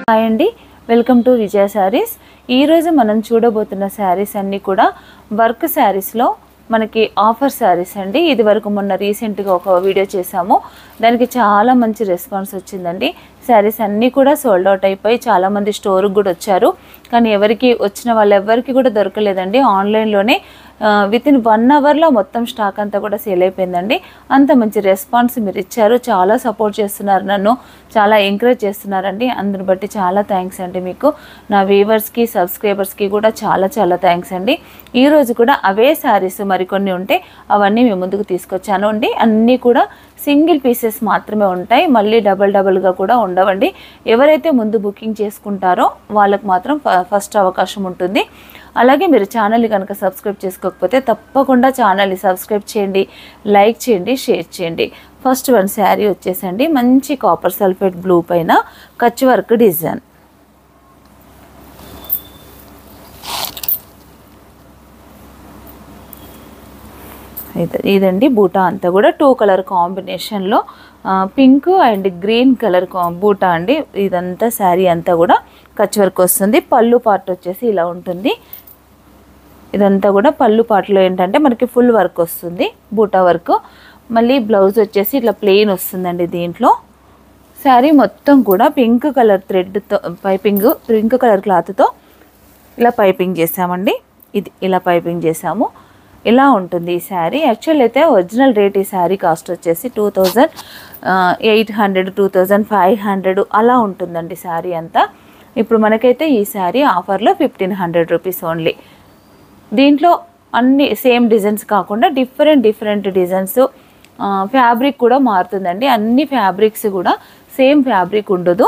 Hi అండి, welcome to విజయ శారీస్. ఈరోజు మనం చూడబోతున్న శారీస్ అన్నీ కూడా వర్క్ శారీస్లో మనకి ఆఫర్ శారీస్ అండి. ఇది వరకు మొన్న రీసెంట్గా ఒక వీడియో చేసాము, దానికి చాలా మంచి రెస్పాన్స్ వచ్చిందండి. శారీస్ అన్నీ కూడా సోల్డ్ అవుట్ అయిపోయి చాలామంది స్టోర్కి కూడా వచ్చారు, కానీ వచ్చిన వాళ్ళెవరికి కూడా దొరకలేదండి. ఆన్లైన్లోనే వితిన్ 1 అవర్లో మొత్తం స్టాక్ అంతా కూడా సేల్ అయిపోయిందండి. అంత మంచి రెస్పాన్స్ మీరు ఇచ్చారు, చాలా సపోర్ట్ చేస్తున్నారు, నన్ను చాలా ఎంకరేజ్ చేస్తున్నారండి. అందుని బట్టి చాలా థ్యాంక్స్ అండి. మీకు నా వ్యూవర్స్కి సబ్స్క్రైబర్స్కి కూడా చాలా చాలా థ్యాంక్స్ అండి. ఈరోజు కూడా అవే శారీస్ మరికొన్ని ఉంటే అవన్నీ మీ ముందుకు తీసుకొచ్చాను అండి. అన్నీ కూడా సింగిల్ పీసెస్ మాత్రమే ఉంటాయి, మళ్ళీ డబల్గా కూడా ఉండవండి. ఎవరైతే ముందు బుకింగ్ చేసుకుంటారో వాళ్ళకు మాత్రం ఫస్ట్ అవకాశం ఉంటుంది. అలాగే మీరు ఛానల్ని కనుక సబ్స్క్రైబ్ చేసుకోకపోతే తప్పకుండా ఛానల్ని సబ్స్క్రైబ్ చేయండి, లైక్ చేయండి, షేర్ చేయండి. ఫస్ట్ వన్ శారీ వచ్చేసండి మంచి కాపర్ సల్ఫేట్ బ్లూ పైన కచ్ వర్క్ డిజైన్. ఇదండి బూటా అంతా కూడా 2 కలర్ కాంబినేషన్లో పింక్ అండ్ గ్రీన్ కలర్ బూటా అండి. ఇదంతా శారీ అంతా కూడా కచ్ వర్క్ వస్తుంది. పళ్ళు పార్ట్ వచ్చేసి ఇలా ఉంటుంది. ఇదంతా కూడా పళ్ళు పార్ట్లో ఏంటంటే మనకి ఫుల్ వర్క్ వస్తుంది, బూటా వర్క్. మళ్ళీ బ్లౌజ్ వచ్చేసి ఇట్లా ప్లెయిన్ వస్తుందండి. దీంట్లో శారీ మొత్తం కూడా పింక్ కలర్ థ్రెడ్తో పింక్ కలర్ క్లాత్తో ఇలా పైపింగ్ చేసామండి. ఇది ఇలా పైపింగ్ చేసాము. ఇలా ఉంటుంది ఈ శారీ. యాక్చువల్ అయితే ఒరిజినల్ రేట్ ఈ శారీ కాస్ట్ వచ్చేసి 2800 2500 అలా ఉంటుందండి శారీ అంతా. ఇప్పుడు మనకైతే ఈ శారీ ఆఫర్లో 1500 రూపీస్ ఓన్లీ. దీంట్లో అన్ని సేమ్ డిజైన్స్ కాకుండా డిఫరెంట్ డిజైన్స్, ఫ్యాబ్రిక్ కూడా మారుతుందండి. అన్ని ఫ్యాబ్రిక్స్ కూడా సేమ్ ఫ్యాబ్రిక్ ఉండదు.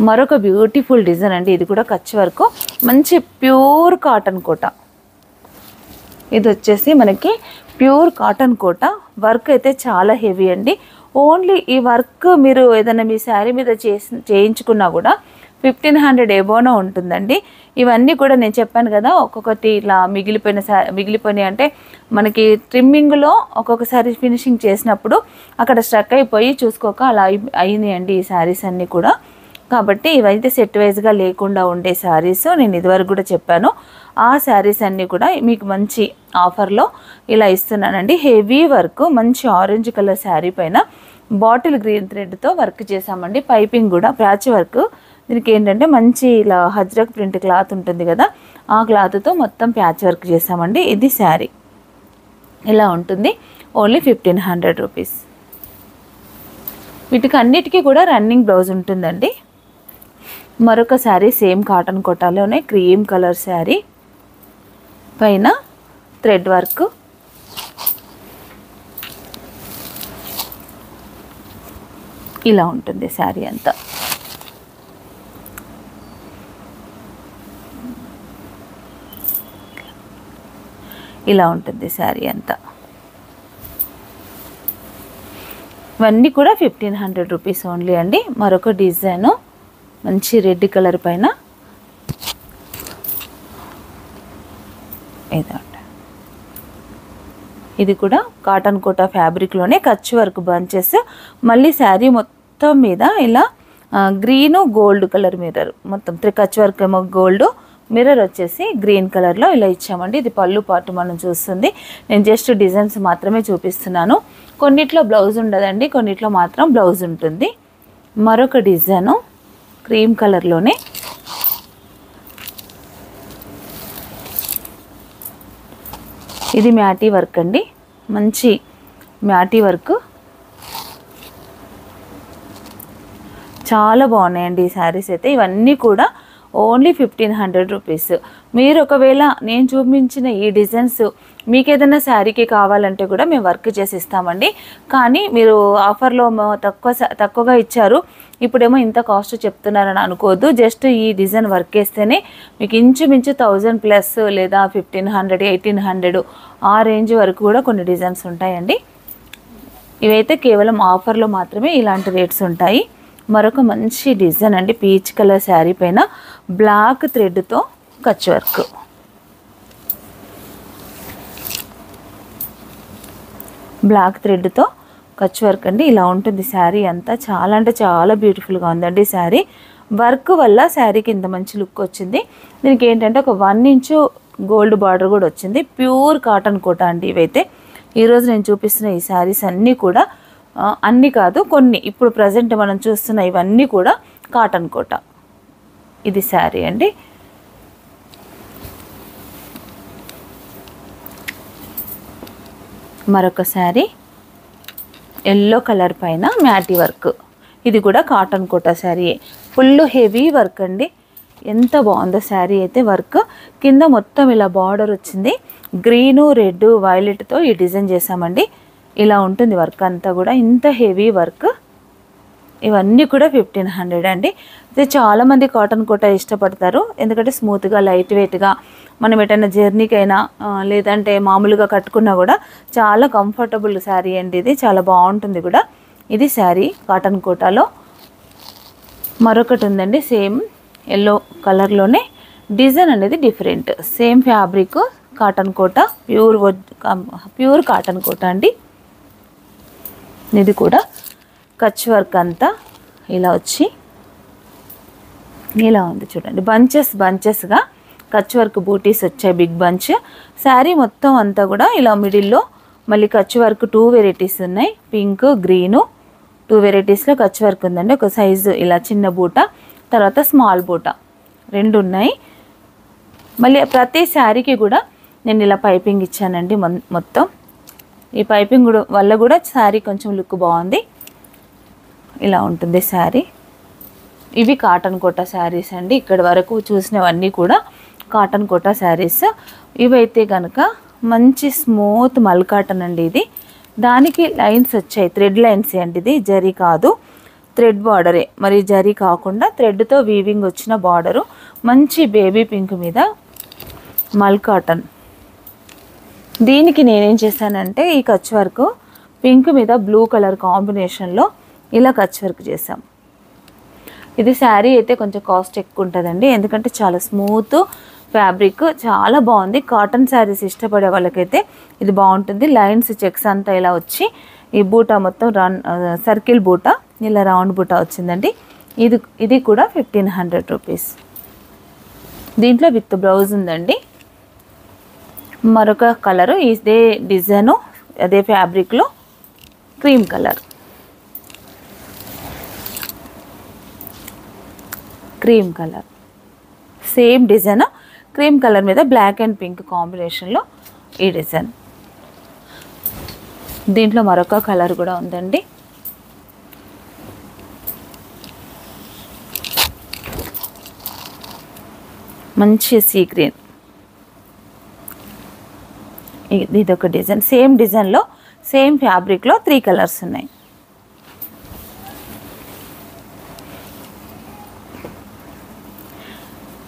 మరొక బ్యూటిఫుల్ డిజైన్ అండి. ఇది కూడా కచ్ వర్క్, మంచి ప్యూర్ కాటన్ కోట. ఇది వచ్చేసి మనకి ప్యూర్ కాటన్ కోట. వర్క్ అయితే చాలా హెవీ అండి. ఓన్లీ ఈ వర్క్ మీరు ఏదైనా మీ శారీ మీద చేయించుకున్నా కూడా 1500 ఎబోనో ఉంటుందండి. ఇవన్నీ కూడా నేను చెప్పాను కదా, ఒక్కొక్కటి ఇలా మిగిలిపోయినాయి అంటే మనకి ట్రిమ్మింగ్లో ఒక్కొక్కసారి ఫినిషింగ్ చేసినప్పుడు అక్కడ స్ట్రక్ అయిపోయి చూసుకోక అలా అయినాయండి ఈ శారీస్ అన్నీ కూడా. కాబట్టి ఇవైతే సెట్ వైజ్గా లేకుండా ఉండే శారీస్ నేను ఇదివరకు కూడా చెప్పాను. ఆ శారీస్ అన్నీ కూడా మీకు మంచి ఆఫర్లో ఇలా ఇస్తున్నానండి. హెవీ వర్క్, మంచి ఆరెంజ్ కలర్ శారీ పైన బాటిల్ గ్రీన్ థ్రెడ్తో వర్క్ చేసామండి. పైపింగ్ కూడా ప్యాచ్ వర్క్. దీనికి ఏంటంటే మంచి ఇలా హజ్రక్ ప్రింట్ క్లాత్ ఉంటుంది కదా, ఆ క్లాత్తో మొత్తం ప్యాచ్ వర్క్ చేసామండి. ఇది శారీ ఇలా ఉంటుంది. Only 1500 rupees. వీటికి అన్నిటికీ కూడా రన్నింగ్ బ్లౌజ్ ఉంటుందండి. మరొక శారీ సేమ్ కాటన్ కోటాలోనే క్రీమ్ కలర్ శారీ పైన థ్రెడ్ వర్క్. ఇలా ఉంటుంది శారీ అంతా. ఇలా ఉంటుంది శారీ అంతా. ఇవన్నీ కూడా 1500 రూపీస్ ఓన్లీ అండి. మరొక డిజైను మంచి రెడ్ కలర్ పైన ఇదండి. ఇది కూడా కాటన్ కోటా ఫ్యాబ్రిక్లోనే కచ్ వర్క్ బంచెస్. మళ్ళీ శారీ మొత్తం మీద ఇలా గ్రీను గోల్డ్ కలర్ మిర్రర్, మొత్తం కచ్ వర్క్ ఏమో గోల్డ్, మిర్రర్ వచ్చేసి గ్రీన్ కలర్లో ఇలా ఇచ్చామండి. ఇది పళ్ళు పాటు మనం చూస్తుంది. నేను జస్ట్ డిజైన్స్ మాత్రమే చూపిస్తున్నాను. కొన్నిట్లో బ్లౌజ్ ఉండదండి, కొన్నిట్లో మాత్రం బ్లౌజ్ ఉంటుంది. మరొక డిజైను క్రీమ్ కలర్లోనే ఇది మ్యాటీ వర్క్ అండి. మంచి మ్యాటీ వర్క్, చాలా బాగున్నాయండి ఈ శారీస్ అయితే. ఇవన్నీ కూడా ఓన్లీ 1500 రూపీస్. మీరు ఒకవేళ నేను చూపించిన ఈ డిజైన్స్ మీకు ఏదైనా శారీకి కావాలంటే కూడా మేము వర్క్ చేసి ఇస్తామండి. కానీ మీరు ఆఫర్లో తక్కువగా ఇచ్చారు, ఇప్పుడేమో ఇంత కాస్ట్ చెప్తున్నారని అనుకోవద్దు. జస్ట్ ఈ డిజైన్ వర్క్ వేస్తేనే మీకు ఇంచుమించు 1000 ప్లస్ లేదా 1500 1800 ఆ రేంజ్ వరకు కూడా కొన్ని డిజైన్స్ ఉంటాయండి. ఇవైతే కేవలం ఆఫర్లో మాత్రమే ఇలాంటి రేట్స్ ఉంటాయి. మరొక మంచి డిజైన్ అండి. పీచ్ కలర్ శారీ పైన బ్లాక్ థ్రెడ్తో కచ్ వర్క్. బ్లాక్ థ్రెడ్తో కచ్ వర్క్ అండి. ఇలా ఉంటుంది శారీ అంతా. చాలా అంటే చాలా బ్యూటిఫుల్గా ఉందండి శారీ. వర్క్ వల్ల శారీకి ఇంత మంచి లుక్ వచ్చింది. దీనికి ఏంటంటే ఒక 1 ఇంచు గోల్డ్ బార్డర్ కూడా వచ్చింది. ప్యూర్ కాటన్ కోట అండి ఇవైతే. ఈరోజు నేను చూపిస్తున్న ఈ శారీస్ అన్నీ కూడా అన్నీ కాదు కొన్ని, ఇప్పుడు ప్రజెంట్ మనం చూస్తున్న ఇవన్నీ కూడా కాటన్ కోట. ఇది శారీ అండి. మరొక శారీ ఎల్లో కలర్ పైన మ్యాటి వర్క్. ఇది కూడా cotton Kota sari. Full heavy work అండి. ఎంత బాగుందో శారీ అయితే. వర్క్ కింద మొత్తం ఇలా బార్డర్ వచ్చింది. గ్రీను, రెడ్, వైలెట్తో ఈ డిజైన్ చేసామండి. ఇలా ఉంటుంది వర్క్ అంతా కూడా. ఇంత హెవీ వర్క్. ఇవన్నీ కూడా 1500 అండి. అయితే చాలామంది కాటన్ కోటా ఇష్టపడతారు. ఎందుకంటే స్మూత్గా, లైట్ వెయిట్గా మనం ఎటైనా జర్నీకైనా లేదంటే మామూలుగా కట్టుకున్నా కూడా చాలా కంఫర్టబుల్ శారీ అండి ఇది. చాలా బాగుంటుంది కూడా. ఇది శారీ కాటన్ కోటాలో. మరొకటి ఉందండి సేమ్ ఎల్లో కలర్లోనే. డిజైన్ అనేది different. Same fabric cotton Kota, pure cotton Kota అండి. ఇది కూడా కచ్ వర్క్ అంతా ఇలా వచ్చి ఇలా ఉంది చూడండి. బంచెస్గా కచ్ వర్క్ బూటీస్ వచ్చాయి. Big bunch. శారీ మొత్తం అంతా కూడా ఇలా మిడిల్లో మళ్ళీ కచ్ వర్క్ 2 వెరైటీస్ ఉన్నాయి. పింక్, గ్రీను 2 వెరైటీస్లో కచ్ వర్క్ ఉందండి. ఒక సైజు ఇలా చిన్న బూట, తర్వాత స్మాల్ బూట 2 ఉన్నాయి. మళ్ళీ ప్రతి శారీకి కూడా నేను ఇలా పైపింగ్ ఇచ్చానండి మొత్తం. ఈ పైపింగ్ వల్ల కూడా శారీ కొంచెం లుక్ బాగుంది. ఇలా ఉంటుంది శారీ. ఇవి కాటన్ కోటా శారీస్ అండి. ఇక్కడ వరకు చూసినవన్నీ కూడా కాటన్ కోటా శారీస్. ఇవైతే కనుక మంచి స్మూత్ మల్ కాటన్ అండి ఇది. దానికి లైన్స్ వచ్చాయి, థ్రెడ్ లైన్స్ అండి. ఇది జరీ కాదు, థ్రెడ్ బార్డరే. మరి జరీ కాకుండా థ్రెడ్తో వీవింగ్ వచ్చిన బార్డరు. మంచి బేబీ పింక్ మీద మల్ కాటన్. దీనికి నేనేం చేశానంటే ఈ కచ్ వర్క్ పింక్ మీద బ్లూ కలర్ కాంబినేషన్లో ఇలా కచ్ వర్క్ చేసాం. ఇది శారీ అయితే కొంచెం కాస్ట్ ఎక్కువ ఉంటుందండి. ఎందుకంటే చాలా స్మూత్ ఫ్యాబ్రిక్, చాలా బాగుంది. కాటన్ శారీస్ ఇష్టపడే వాళ్ళకైతే ఇది బాగుంటుంది. లైన్స్, చెక్స్ అంతా ఇలా వచ్చి ఈ బూటా మొత్తం సర్కిల్ బూటా, ఇలా రౌండ్ బూటా వచ్చిందండి. ఇది కూడా 1500 రూపీస్. దీంట్లో విత్ బ్లౌజ్ ఉందండి. మరొక కలరు ఇదే డిజైను, అదే ఫ్యాబ్రిక్లో cream colour. Cream colour same design. Cream colour మీద బ్లాక్ అండ్ పింక్ కాంబినేషన్లో ఈ డిజైన్. దీంట్లో మరొక కలర్ కూడా ఉందండి. మంచి సీ గ్రీన్. ఇదొక డిజైన్. సేమ్ డిజైన్లో సేమ్ ఫ్యాబ్రిక్లో 3 కలర్స్ ఉన్నాయి.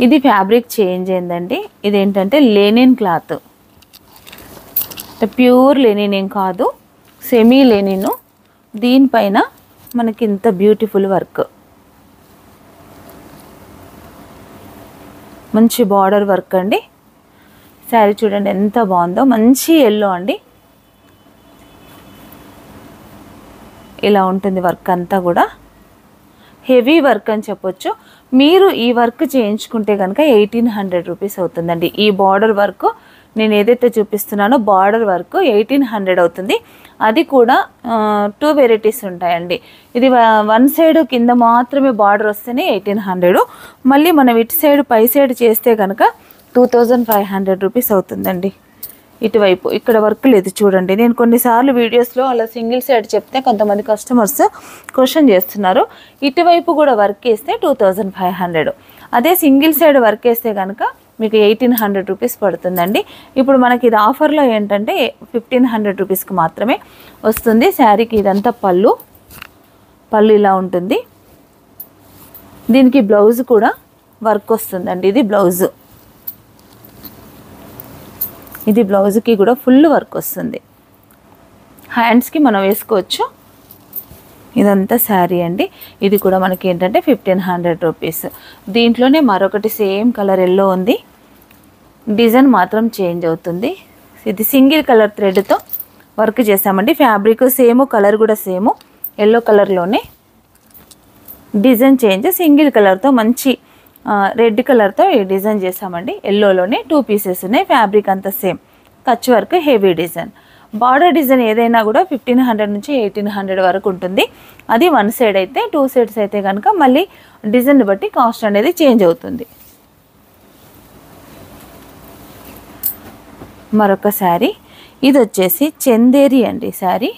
ఇది ఫ్యాబ్రిక్ చేంజ్ అయిందండి. ఇదేంటంటే లెనిన్ క్లాత్, ప్యూర్ లెనిన్ ఏం కాదు, సెమీ లెనిన్. దీనిపైన మనకి ఇంత బ్యూటిఫుల్ వర్క్, మంచి బార్డర్ వర్క్ అండి. శారీ చూడండి ఎంత బాగుందో. మంచి ఎల్లో అండి. ఇలా ఉంటుంది వర్క్ అంతా కూడా. హెవీ వర్క్ అని చెప్పొచ్చు. మీరు ఈ వర్క్ చేయించుకుంటే కనుక 1800 రూపీస్ అవుతుందండి. ఈ బార్డర్ వర్క్ నేను ఏదైతే చూపిస్తున్నానో బార్డర్ వర్క్ 1800 అవుతుంది. అది కూడా 2 వెరైటీస్ ఉంటాయండి. ఇది 1 సైడ్ కింద మాత్రమే బార్డర్ వస్తేనే 1800. మళ్ళీ మనం ఇటు సైడ్ పై సైడ్ చేస్తే కనుక 2500 రూపీస్ అవుతుందండి. ఇటువైపు ఇక్కడ వర్క్ లేదు చూడండి. నేను కొన్నిసార్లు వీడియోస్లో అలా సింగిల్ సైడ్ చెప్తే కొంతమంది కస్టమర్స్ క్వశ్చన్ చేస్తున్నారు. ఇటువైపు కూడా వర్క్ వేస్తే 2500. అదే సింగిల్ సైడ్ వర్క్ వేస్తే కనుక మీకు 1800 రూపీస్ పడుతుందండి. ఇప్పుడు మనకి ఇది ఆఫర్లో ఏంటంటే 1500 రూపీస్కి మాత్రమే వస్తుంది. శారీకి ఇదంతా పళ్ళు ఇలా ఉంటుంది. దీనికి బ్లౌజ్ కూడా వర్క్ వస్తుందండి. ఇది బ్లౌజ్. ఇది బ్లౌజ్కి కూడా ఫుల్ వర్క్ వస్తుంది. హ్యాండ్స్కి మనం వేసుకోవచ్చు. ఇదంతా శారీ అండి. ఇది కూడా మనకి ఏంటంటే 1500 రూపీస్. దీంట్లోనే మరొకటి సేమ్ కలర్ ఎల్లో ఉంది. డిజైన్ మాత్రం చేంజ్ అవుతుంది. ఇది సింగిల్ కలర్ థ్రెడ్తో వర్క్ చేసామండి. ఫ్యాబ్రిక్ సేమ్, కలర్ కూడా సేమ్, ఎల్లో కలర్లోనే. డిజైన్ చేంజ్ సింగిల్ కలర్తో మంచి రెడ్ కలర్తో డిజైన్ చేసామండి. ఎల్లోలోనే 2 పీసెస్ ఉన్నాయి. ఫ్యాబ్రిక్ అంతా same, Kutch work, heavy design. Border design ఏదైనా కూడా 1500 నుంచి 1800 వరకు ఉంటుంది. అది 1 సైడ్ అయితే, 2 సైడ్స్ అయితే కనుక మళ్ళీ డిజైన్ బట్టి కాస్ట్ అనేది చేంజ్ అవుతుంది. మరొక శారీ, ఇది వచ్చేసి చందేరి అండి శారీ.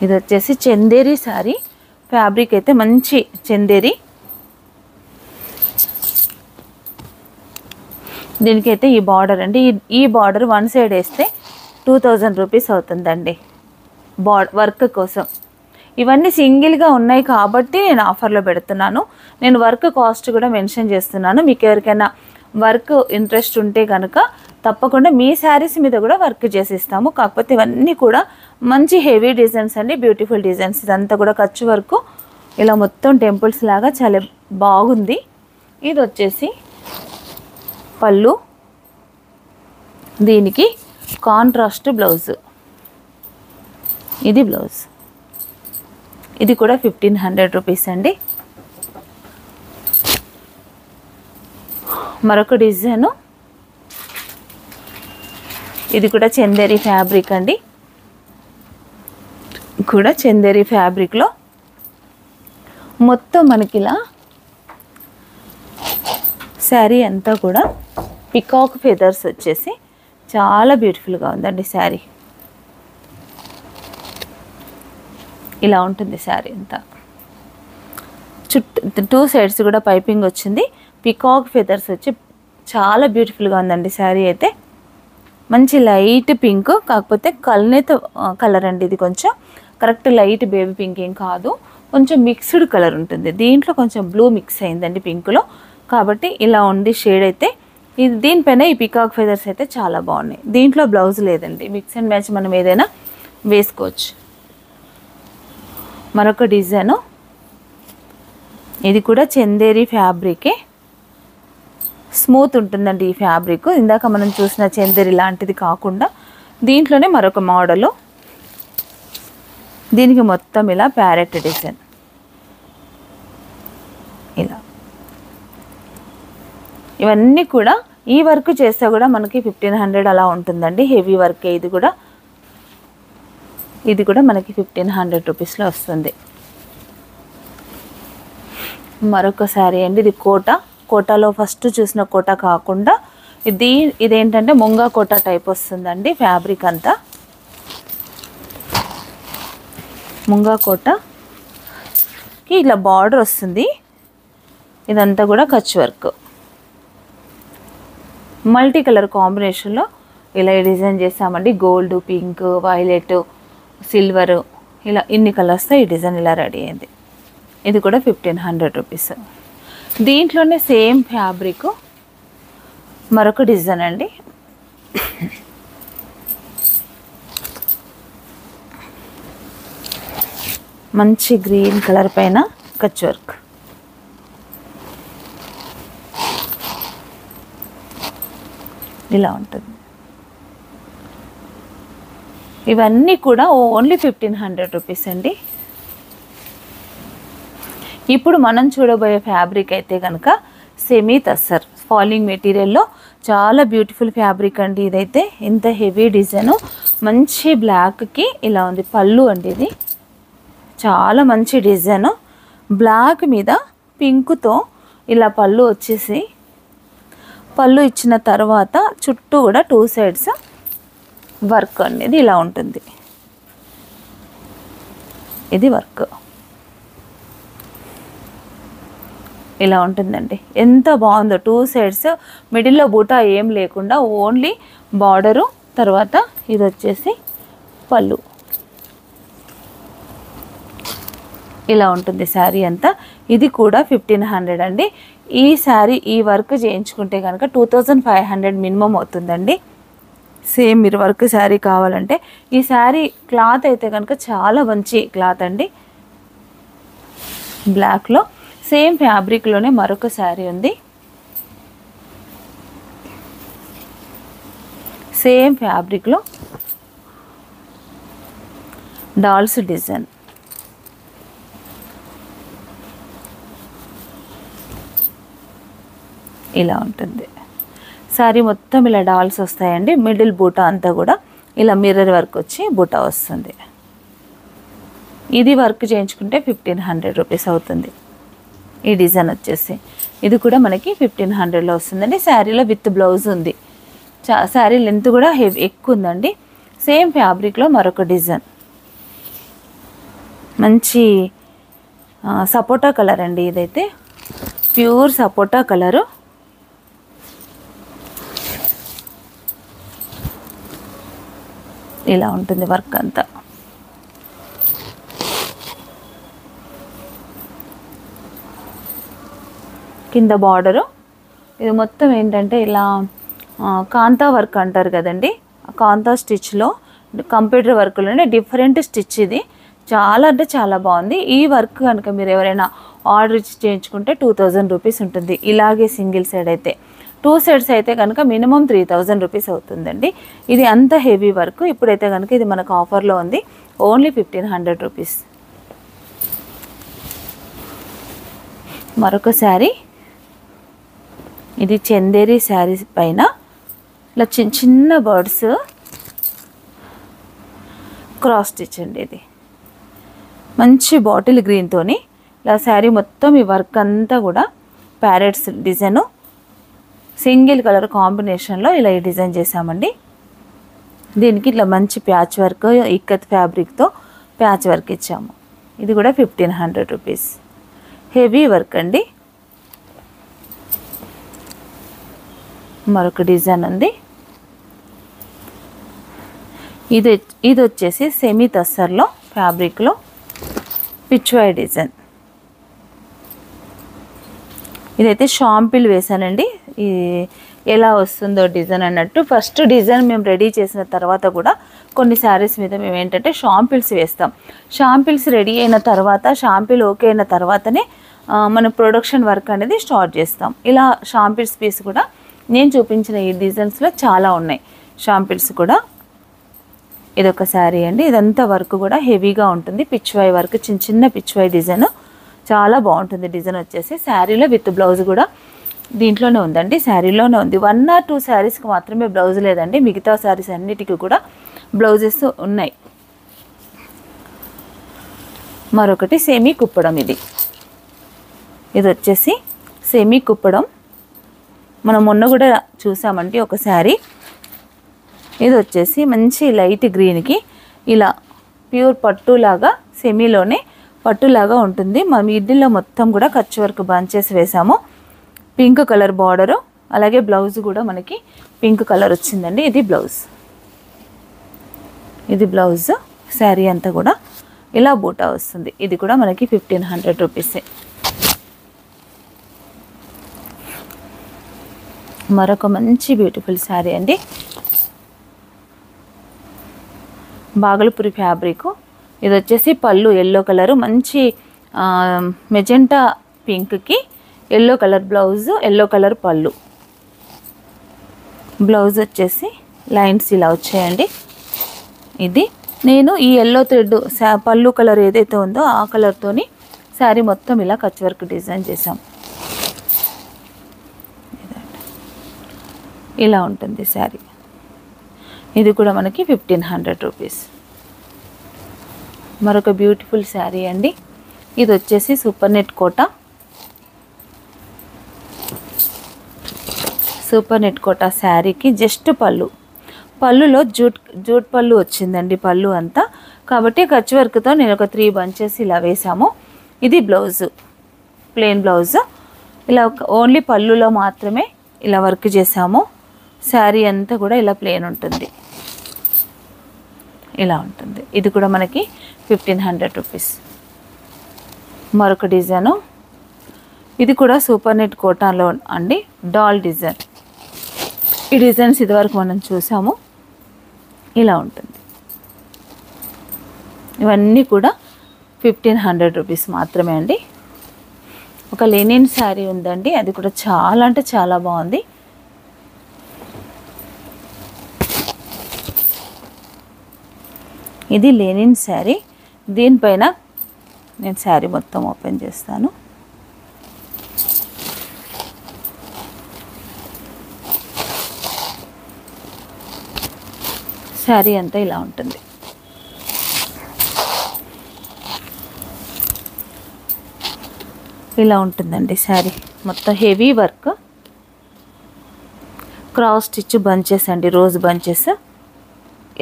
ఇది వచ్చేసి చందేరి శారీ. ఫ్యాబ్రిక్ అయితే మంచి చందేరి. దీనికైతే ఈ బార్డర్ అండి, ఈ బార్డర్ 1 సైడ్ వేస్తే 2000 రూపీస్ అవుతుందండి వర్క్ కోసం. ఇవన్నీ సింగిల్గా ఉన్నాయి కాబట్టి నేను ఆఫర్లో పెడుతున్నాను. నేను వర్క్ కాస్ట్ కూడా మెన్షన్ చేస్తున్నాను. మీకు ఎవరికైనా వర్క్ ఇంట్రెస్ట్ ఉంటే కనుక తప్పకుండా మీ శారీస్ మీద కూడా వర్క్ చేసిస్తాము. కాకపోతే ఇవన్నీ కూడా మంచి హెవీ డిజైన్స్ అండి, బ్యూటిఫుల్ డిజైన్స్. ఇదంతా కూడా ఖర్చు వర్క్, ఇలా మొత్తం టెంపుల్స్ లాగా చాలా బాగుంది. ఇది వచ్చేసి పళ్ళు, దీనికి కాంట్రాస్ట్ బ్లౌజ్. ఇది బ్లౌజ్. ఇది కూడా 1500 రూపీస్ అండి. మరొక డిజైను, ఇది కూడా చందేరి ఫ్యాబ్రిక్ అండి. కూడా చందేరి ఫ్యాబ్రిక్లో మొత్తం మనకి ఇలా శారీ అంతా కూడా పికాక్ ఫెదర్స్ వచ్చేసి చాలా బ్యూటిఫుల్గా ఉందండి శారీ. ఇలా ఉంటుంది శారీ అంతా. చుట్టూ 2 సైడ్స్ కూడా పైపింగ్ వచ్చింది. పికాక్ ఫెదర్స్ వచ్చి చాలా బ్యూటిఫుల్గా ఉందండి శారీ అయితే. మంచి లైట్ పింక్, కాకపోతే కల్నేత కలర్ అండి. ఇది కొంచెం కరెక్ట్ లైట్ బేబీ పింక్ ఏం కాదు, కొంచెం మిక్స్డ్ కలర్ ఉంటుంది. దీంట్లో కొంచెం బ్లూ మిక్స్ అయిందండి పింక్లో, కాబట్టి ఇలా ఉంది షేడ్ అయితే. ఇది దీనిపైన ఈ పికాక్ ఫెదర్స్ అయితే చాలా బాగున్నాయి. దీంట్లో బ్లౌజ్ లేదండి, మిక్స్ అండ్ మ్యాచ్ మనం ఏదైనా వేసుకోవచ్చు. మరొక డిజైను, ఇది కూడా చందేరి ఫ్యాబ్రికే. స్మూత్ ఉంటుందండి ఈ ఫ్యాబ్రిక్. ఇందాక మనం చూసిన చందేరి లాంటిది కాకుండా దీంట్లోనే మరొక మోడలు. దీనికి మొత్తం ఇలా ప్యారెట్ డిజైన్, ఇలా ఇవన్నీ కూడా ఈ వర్క్ చేస్తే కూడా మనకి 1500 అలా ఉంటుందండి. హెవీ వర్కే ఇది కూడా. ఇది కూడా మనకి 1500 రూపీస్లో వస్తుంది. మరొక శారీ అండి, ఇది కోటాలో ఫస్ట్ చూసిన కోట కాకుండా ఇదేంటంటే ముంగా కోట టైప్ వస్తుందండి. ఫ్యాబ్రిక్ అంతా ముంగా కోటకి ఇలా బార్డర్ వస్తుంది. ఇదంతా కూడా కచ్ వర్క్, మల్టీ కలర్ కాంబినేషన్లో ఇలా డిజైన్ చేసామండి. గోల్డ్, పింక్, వైలెట్, సిల్వర్, ఇలా ఇన్ని కలర్స్తో ఈ డిజైన్ ఇలా రెడీ అయింది. ఇది కూడా 1500 రూపీస్. దీంట్లోనే సేమ్ ఫ్యాబ్రిక్ మరొక డిజైన్ అండి. మంచి గ్రీన్ కలర్ పైన కచ్ వర్క్. ఇలా ఉంటుంది. ఇవన్నీ కూడా ఓన్లీ 1500 రూపీస్ అండి. ఇప్పుడు మనం చూడబోయే ఫ్యాబ్రిక్ అయితే కనుక సెమీ టస్సర్ ఫాలింగ్ మెటీరియల్లో చాలా బ్యూటిఫుల్ ఫ్యాబ్రిక్ అండి. ఇదైతే ఇంత హెవీ డిజైను, మంచి బ్లాక్కి ఇలా ఉంది పళ్ళు అండి. ఇది చాలా మంచి డిజైను, బ్లాక్ మీద పింక్తో ఇలా పళ్ళు వచ్చేసి, పళ్ళు ఇచ్చిన తర్వాత చుట్టూ కూడా 2 సైడ్స్ వర్క్ అనేది ఇలా ఉంటుంది. ఇది వర్క్ ఇలా ఉంటుందండి. ఎంత బాగుందో, 2 సైడ్స్, మిడిల్లో బూటా ఏం లేకుండా ఓన్లీ బార్డరు, తర్వాత ఇది వచ్చేసి పళ్ళు. ఇలా ఉంటుంది శారీ అంతా. ఇది కూడా 1500 అండి. ఈ శారీ ఈ వర్క్ చేయించుకుంటే కనుక 2500 మినిమం అవుతుందండి. సేమ్ మీరు వర్క్ శారీ కావాలంటే. ఈ శారీ క్లాత్ అయితే కనుక చాలా మంచి క్లాత్ అండి. బ్లాక్లో సేమ్ ఫ్యాబ్రిక్లోనే మరొక శారీ ఉంది. సేమ్ ఫ్యాబ్రిక్లో డాల్స్ డిజైన్. ఇలా ఉంటుంది శారీ మొత్తం. ఇలా డాల్స్ వస్తాయండి. మిడిల్ బూటా అంతా కూడా ఇలా మిర్రర్ వర్క్ వచ్చి బూటా వస్తుంది. ఇది వర్క్ చేయించుకుంటే 1500 రూపీస్ అవుతుంది. ఈ డిజైన్ వచ్చేసి ఇది కూడా మనకి 1500లో వస్తుందండి. శారీలో విత్ బ్లౌజ్ ఉంది. శారీ లెంత్ కూడా ఎక్కువ ఉందండి. సేమ్ ఫ్యాబ్రిక్లో మరొక డిజైన్, మంచి సపోటా కలర్ అండి. ఇదైతే ప్యూర్ సపోటా కలరు. ఇలా ఉంటుంది వర్క్ అంతా. కింద బార్డరు. ఇది మొత్తం ఏంటంటే ఇలా కాంతా వర్క్ అంటారు కదండి, కాంతా స్టిచ్లో కంప్యూటర్ వర్క్లోనే డిఫరెంట్ స్టిచ్. ఇది చాలా అంటే చాలా బాగుంది. ఈ వర్క్ కనుక మీరు ఎవరైనా ఆర్డర్ ఇచ్చి చేయించుకుంటే 2000 రూపీస్ ఉంటుంది. ఇలాగే సింగిల్ సైడ్ అయితే. 2 సైడ్స్ అయితే కనుక మినిమం 3000 రూపీస్ అవుతుందండి. ఇది అంత హెవీ వర్క్. ఇప్పుడైతే కనుక ఇది మనకు ఆఫర్లో ఉంది. Only 1500 rupees. మరొక శారీ. ఇది చందేరి శారీ పైన ఇలా చిన్న చిన్న బర్డ్స్ క్రాస్ స్టిచ్ అండి. ఇది మంచి బాటిల్ గ్రీన్తోని ఇలా శారీ మొత్తం ఈ వర్క్ అంతా కూడా ప్యారెట్స్ డిజైను సింగిల్ కలర్ కాంబినేషన్లో ఇలా ఈ డిజైన్ చేసామండి. దీనికి ఇట్లా మంచి ప్యాచ్ వర్క్ ఇక్కత్ ఫ్యాబ్రిక్తో ప్యాచ్ వర్క్ ఇచ్చాము. ఇది కూడా 1500 రూపీస్. హెవీ వర్క్ అండి. మరొక డిజైన్ ఉంది. ఇది వచ్చేసి సెమీ తస్సర్లో ఫ్యాబ్రిక్లో పిచ్వాయ్ డిజైన్. ఇదైతే షాంపిల్ వేసానండి. ఎలా వస్తుందో డిజైన్ అన్నట్టు. ఫస్ట్ డిజైన్ మేము రెడీ చేసిన తర్వాత కూడా కొన్ని శారీస్ మీద మేము ఏంటంటే షాంపిల్స్ వేస్తాం. షాంపిల్స్ రెడీ అయిన తర్వాత, షాంపిల్ ఓకే అయిన తర్వాతనే మన ప్రొడక్షన్ వర్క్ అనేది స్టార్ట్ చేస్తాం. ఇలా షాంపిల్స్ పీస్ కూడా నేను చూపించిన ఈ డిజైన్స్లో చాలా ఉన్నాయి షాంపిల్స్ కూడా. ఇదొక శారీ అండి. ఇదంతా వర్క్ కూడా హెవీగా ఉంటుంది. పిచ్వాయ్ వర్క్, చిన్న చిన్న పిచ్వాయ్ డిజైన్ చాలా బాగుంటుంది. డిజైన్ వచ్చేసి శారీలో విత్ బ్లౌజ్ కూడా దీంట్లోనే ఉందండి. శారీలోనే ఉంది. 1 or 2 శారీస్కి మాత్రమే బ్లౌజ్ లేదండి. మిగతా శారీస్ అన్నిటికీ కూడా బ్లౌజెస్ ఉన్నాయి. మరొకటి సెమీ కుప్పడం. ఇది వచ్చేసి సెమీ కుప్పడం. మనం మొన్న కూడా చూసామండి ఒక శారీ. ఇది వచ్చేసి మంచి లైట్ గ్రీన్కి ఇలా ప్యూర్ పట్టులాగా సెమీలోనే పట్టులాగా ఉంటుంది. మా మిడిల్లో మొత్తం కూడా కచ్ వర్క్ బంచెస్ వేసాము. పింక్ కలర్ బార్డరు, అలాగే బ్లౌజ్ కూడా మనకి పింక్ కలర్ వచ్చిందండి. ఇది బ్లౌజ్. శారీ అంతా కూడా ఇలా బూటా వస్తుంది. ఇది కూడా మనకి 1500 రూపీసే. మరొక మంచి బ్యూటిఫుల్ శారీ అండి. బాగలపురి ఫ్యాబ్రిక్. ఇది వచ్చేసి పళ్ళు ఎల్లో కలరు, మంచి మెజెంటా పింక్కి yellow colour blouse, yellow colour పళ్ళు. బ్లౌజ్ వచ్చేసి లైన్స్ ఇలా వచ్చాయండి. ఇది నేను ఈ ఎల్లో థ్రెడ్ పళ్ళు కలర్ ఏదైతే ఉందో ఆ కలర్తోని శారీ మొత్తం ఇలా కచ్ వర్క్ డిజైన్ చేసాం. ఇలా ఉంటుంది శారీ. ఇది కూడా మనకి 1500 రూపీస్. మరొక బ్యూటిఫుల్ శారీ అండి. ఇది వచ్చేసి సూపర్ నెట్ కోటా శారీకి జస్ట్ పళ్ళులో జూట్ పళ్ళు వచ్చిందండి. పళ్ళు అంతా కాబట్టి కచ్ వర్క్తో నేను ఒక 3 బంచెస్ ఇలా వేసాము. ఇది బ్లౌజ్, ప్లెయిన్ బ్లౌజ్. ఇలా ఓన్లీ పళ్ళులో మాత్రమే ఇలా వర్క్ చేసాము. శారీ అంతా కూడా ఇలా ప్లెయిన్ ఉంటుంది. ఇలా ఉంటుంది. ఇది కూడా మనకి 1500 రూపీస్. మరొక డిజైను. ఇది కూడా సూపర్ నెట్ కోటాలో అండి, డాల్ డిజైన్. ఈ డిజైన్స్ ఇదివరకు మనం చూసాము. ఇలా ఉంటుంది. ఇవన్నీ కూడా 1500 రూపీస్ మాత్రమే అండి. ఒక లెనిన్ శారీ ఉందండి. అది కూడా చాలా అంటే చాలా బాగుంది. ఇది లెనిన్ శారీ. దీనిపైన నేను శారీ మొత్తం ఓపెన్ చేస్తాను. శారీ అంతా ఇలా ఉంటుంది. ఇలా ఉంటుందండి శారీ మొత్తం. Heavy work, cross stitch bunches అండి, రోజ్ బంచెస్.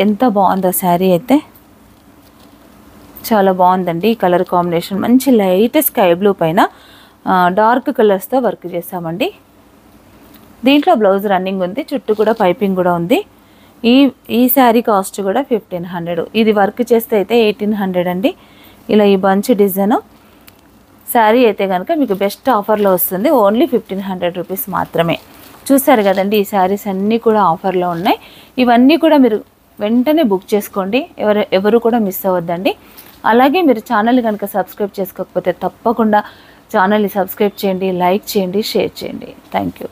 ఎంత బాగుందో శారీ అయితే, చాలా బాగుందండి. ఈ కలర్ కాంబినేషన్ మంచి లైట్ స్కై బ్లూ పైన డార్క్ కలర్స్తో వర్క్ చేసామండి. దీంట్లో బ్లౌజ్ రన్నింగ్ ఉంది, చుట్టూ కూడా పైపింగ్ కూడా ఉంది. ఈ శారీ కాస్ట్ కూడా 1500. ఇది వర్క్ చేస్తే అయితే 1800 అండి. ఇలా ఈ బంచ్ డిజైన్ శారీ అయితే కనుక మీకు బెస్ట్ ఆఫర్లో వస్తుంది. ఓన్లీ 1500 రూపీస్ మాత్రమే. చూసారు కదండి, ఈ శారీస్ అన్నీ కూడా ఆఫర్లో ఉన్నాయి. ఇవన్నీ కూడా మీరు వెంటనే బుక్ చేసుకోండి, ఎవరు కూడా మిస్ అవ్వద్దండి. అలాగే మీరు ఛానల్ కనుక సబ్స్క్రైబ్ చేసుకోకపోతే తప్పకుండా ఛానల్ని సబ్స్క్రైబ్ చేయండి, లైక్ చేయండి, షేర్ చేయండి. Thank you.